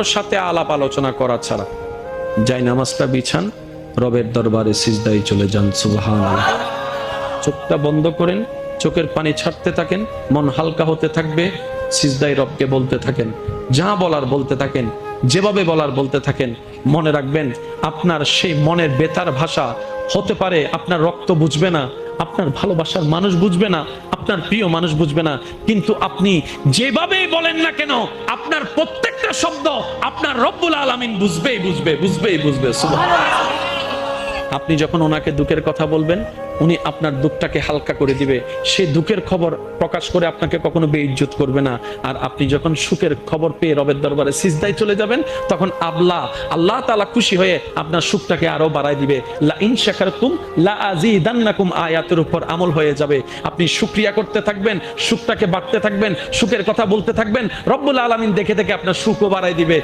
ওর সাথে আলাপ আলোচনা করা ছাড়া যাই নামাজটা বিছান, রবের দরবারে সিজদায় চলে যান। সুবহানাল্লাহ। চোখটা বন্ধ করেন, চোখের পানি ছাড়তে থাকেন, মন হালকা হতে থাকবে, সিজদায় রবকে বলতে থাকেন, যা বলার বলতে থাকেন, যেভাবে বলার বলতে থাকেন। মনে রাখবেন, আপনার সেই মনের বেতার ভাষা হতে পারে আপনার রক্ত বুঝবে না, আপনার ভালোবাসার মানুষ বুঝবে না, আপনার প্রিয় মানুষ বুঝবে না, কিন্তু আপনি যেভাবেই বলেন না কেন, আপনার প্রত্যেকটা শব্দ আপনার রব্বুল আলামিন বুঝবেই বুঝবে। সুবহানাল্লাহ। আপনি যখন ওনাকে দুঃখের কথা বলবেন, উনি আপনার দুঃখটাকে হালকা করে দিবে। সেই দুঃখের খবর প্রকাশ করে আপনাকে কখনো বেইজ্জত করবে না। আর আপনি যখন সুখের খবর পেয়ে রবের দরবারে সিজদায় চলে যাবেন, তখন আল্লাহ তাআলা খুশি হয়ে আপনার সুখটাকে আরো বাড়ায় দিবে। লা ইন শাকারতুম লা আযীদান্নাকুম আয়াতের উপর আমল হয়ে যাবে। আপনি শুকরিয়া করতে থাকবেন, সুখটাকে বাড়তে থাকবেন, সুখের কথা বলতে থাকবেন, রব্বুল আলামিন দেখে দেখে আপনার সুখও বাড়ায় দিবে।